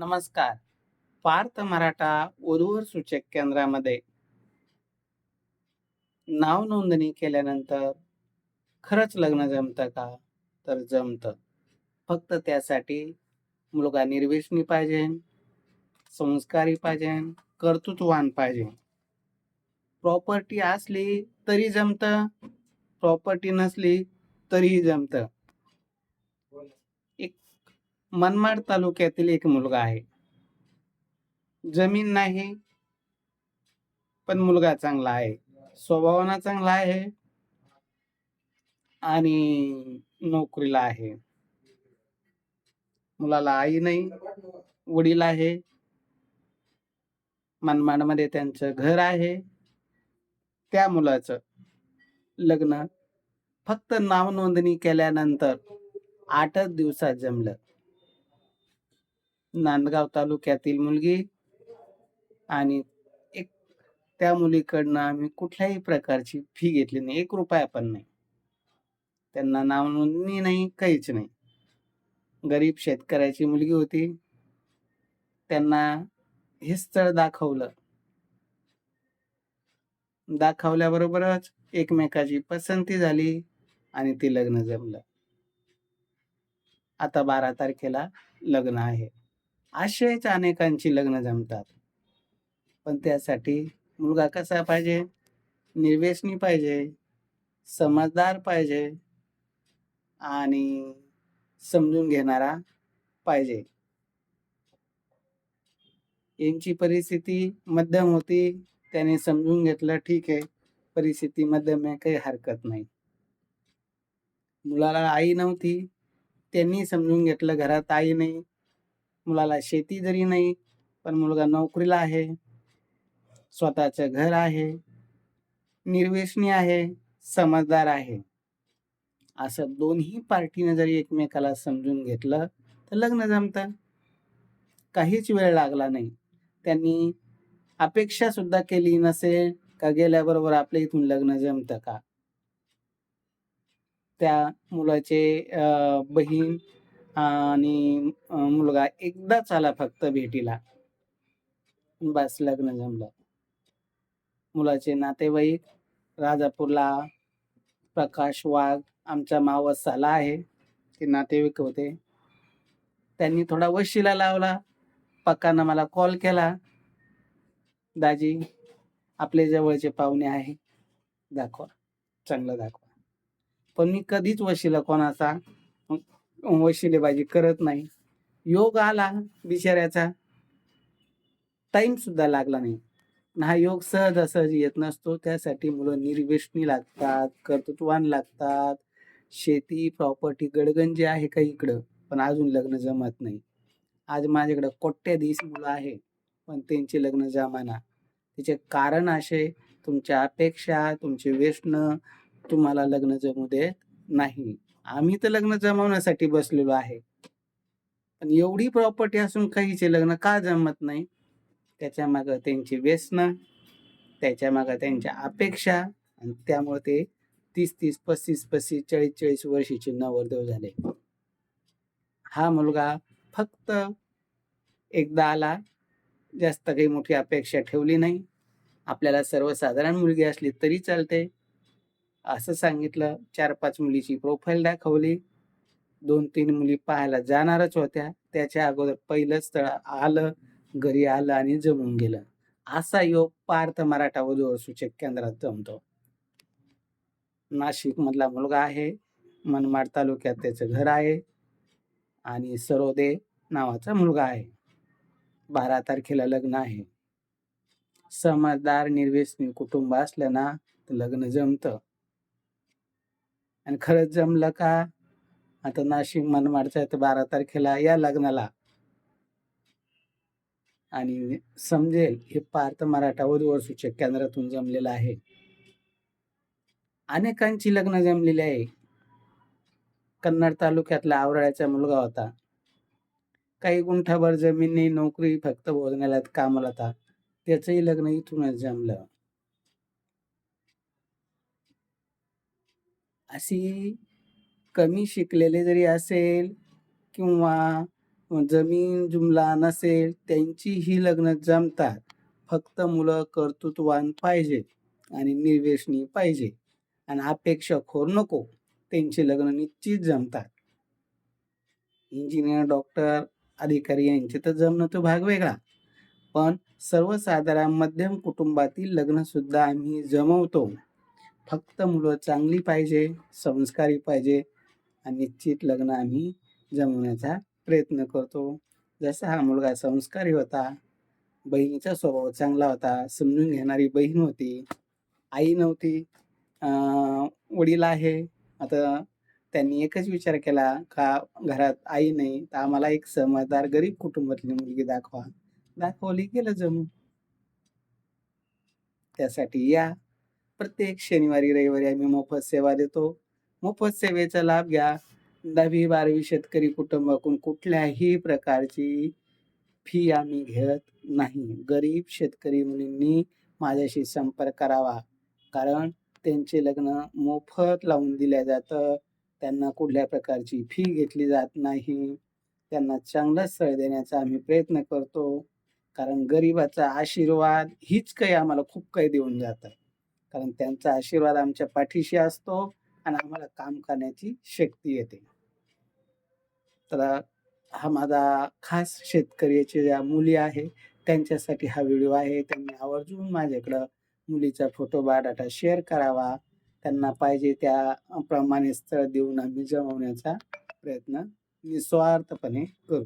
नमस्कार. पार्थ मराठा वधूवर सूचक केंद्रामध्ये नाव नोंदणी केल्यानंतर खरंच लग्न जमतं का? तर जमतं. फक्त त्यासाठी मुलगा निर्व्यसनी पाहिजे, संस्कारी पाहिजे, कर्तृत्ववान पाहिजे. प्रॉपर्टी असली तरी जमतं, प्रॉपर्टी नसली तरीही जमतं. एक मनमाड तालुक्यातील एक मुलगा आहे. जमीन नाही, पण मुलगा चांगला आहे. स्वभावानं चांगला आहे आणि नोकरीला आहे. मुलाला आई नाही, वडील आहे. मनमाडमध्ये त्यांचं घर आहे. त्या मुलाचं लग्न फक्त नाव नोंदणी केल्यानंतर 8च दिवसात जमलं. नांदगाव तालुक्यातील मुलगी आणि एक त्या मुलीकडनं आम्ही कुठल्याही प्रकारची फी घेतली नाही. 1 रुपया पण नाही. त्यांना नाव नोंदणी नाही, काहीच नाही. गरीब शेतकऱ्याची मुलगी होती. त्यांना हे स्थळ दाखवलं. दाखवल्याबरोबरच एकमेकाची पसंती झाली आणि ते लग्न जमलं. आता 12 तारखेला लग्न आहे. असेच अनेकांची लग्न जमतात. पण त्यासाठी मुलगा कसा पाहिजे? निर्व्यसनी पाहिजे, समजदार पाहिजे आणि समजून घेणारा पाहिजे. यांची परिस्थिती मध्यम होती. त्याने समजून घेतलं, ठीक आहे. परिस्थिती मध्यम आहे, काही हरकत नाही. मुलाला आई नव्हती. त्यांनी समजून घेतलं, घरात आई नाही. मुलाला शेती जरी नाही, पण मुलगा नोकरीला आहे. स्वतःचं घर आहे. निर्व्यसनी आहे, समजदार आहे. असं दोन्ही पार्टीने जरी एकमेकाला समजून घेतलं, तर लग्न जमतं. काहीच वेळ लागला नाही. त्यांनी अपेक्षा सुद्धा केली नसेल का गेल्याबरोबर आपल्या इथून लग्न जमतं का? त्या मुलाचे बहीण आणि मुलगा एकदाच आला फक्त भेटीला. बस लग्न जमलं. मुलाचे नातेवाईक राजापूरला प्रकाश वाघ आमच्या मावस साला आहे. ते नातेवाईक होते. त्यांनी थोडा वशिला लावला. पक्कानं मला कॉल केला. दाजी, आपले जवळचे पाहुणे आहे. दाखवा. चांगलं दाखवा. पण मी कधीच वशिला कोणाचा वशिलेबाजी करत नाही. योग आला बिचाऱ्याचा. टाईम सुद्धा लागला नाही. हा योग सहजासहजी येत नसतो. त्यासाठी मुलं निर्व्यसनी लागतात, कर्तृत्ववान लागतात. शेती, प्रॉपर्टी गडगंज आहे का इकडं, पण अजून लग्न जमत नाही. आज माझ्याकडं कोट्याधीश मुलं आहे, पण त्यांची लग्न जमेना. त्याचे कारण असे, तुमच्या अपेक्षा, तुमचे व्यसनं तुम्हाला लग्न जमू देत नाही. आम्ही तर लग्न जमवण्यासाठी बसलेलो आहे. पण एवढी प्रॉपर्टी असून काहीचे लग्न का जमत नाही? त्याच्यामागं त्यांची व्यसनं, त्याच्यामागं त्यांच्या अपेक्षा आणि त्यामुळे ते 30-30, 35-35, 40-40 वर्षाचे नवरदेव झाले. हा मुलगा फक्त एकदा आला, जास्त काही मोठी अपेक्षा ठेवली नाही. आपल्याला सर्वसाधारण मुलगी असली तरी चालते, असं सांगितलं. 4-5 मुलीची प्रोफाईल दाखवली. 2-3 मुली पाहायला जाणारच होत्या. त्याच्या अगोदर पहिलं स्थळ आलं, घरी आलं आणि जमून गेलं. असा योग पार्थ मराठा वधूवर सूचक केंद्रात जमतो. नाशिकमधला मुलगा आहे. मनमाड तालुक्यात त्याचं घर आहे आणि सरोदे नावाचा मुलगा आहे. 12 तारखेला लग्न आहे. समजदार, निर्व्यसनी कुटुंब असलं ना, तर लग्न जमतं. आणि खरंच जमलं का? आता नाशिक मनमाडच्या 12 तारखेला या लग्नाला आणि समजेल हे पार्थ मराठा वधूवर सूचक केंद्रातून जमलेलं आहे. अनेकांची लग्न जमलेली आहे. कन्नड तालुक्यातला आवराळ्याचा मुलगा होता. काही गुंठाभर जमीन नाही, नोकरी फक्त भोजनालयात कामाला होता. त्याचंही लग्न इथूनच जमलं. अशी कमी शिकलेले जरी असेल किंवा जमीन जुमला नसेल त्यांचीही लग्न जमतात. फक्त मुलं कर्तृत्ववान पाहिजे आणि निर्व्यसनी पाहिजे आणि अपेक्षाखोर नको. त्यांची लग्न निश्चित जमतात. इंजिनिअर, डॉक्टर, अधिकारी यांचे तर जमणं तो भाग वेगळा. पण सर्वसाधारण मध्यम कुटुंबातील लग्नसुद्धा आम्ही जमवतो. फक्त मुलं चांगली पाहिजे, संस्कारी पाहिजे आणि निश्चित लग्न आम्ही जमवण्याचा प्रयत्न करतो. जसा हा मुलगा संस्कारी होता, बहिणीचा स्वभाव चांगला होता, समजून घेणारी बहीण होती, आई नव्हती, अ, वडील आहे. आता त्यांनी एकच विचार केला का घरात आई नाही, तर आम्हाला एक समजदार गरीब कुटुंबातली मुलगी दाखवा. दाखवली, गेलं जमून. त्यासाठी या. प्रत्येक शनिवारी, रविवारी आम्ही मोफत सेवा देतो. मोफत सेवेचा लाभ घ्या. 10वी-12वी शेतकरी कुटुंबाकडून कुठल्याही प्रकारची फी आम्ही घेत नाही. गरीब शेतकरी मुलींनी माझ्याशी संपर्क करावा. कारण त्यांचे लग्न मोफत लावून दिलं जातं. त्यांना कुठल्या प्रकारची फी घेतली जात नाही. त्यांना चांगलं स्थळ देण्याचा आम्ही प्रयत्न करतो. कारण गरिबाचा आशीर्वाद हीच काही आम्हाला खूप काही देऊन जातं. कारण त्यांचा आशीर्वाद आमच्या पाठीशी असतो आणि आम्हाला काम करण्याची शक्ती येते. तर हा माझा खास शेतकऱ्याच्या ज्या मुली आहे, त्यांच्यासाठी हा व्हिडिओ आहे. त्यांनी आवर्जून माझ्याकडं मुलीचा फोटो, बायोडाटा शेअर करावा. त्यांना पाहिजे त्या प्रमाणे स्थळ देऊन आम्ही जमवण्याचा प्रयत्न निस्वार्थपणे करू.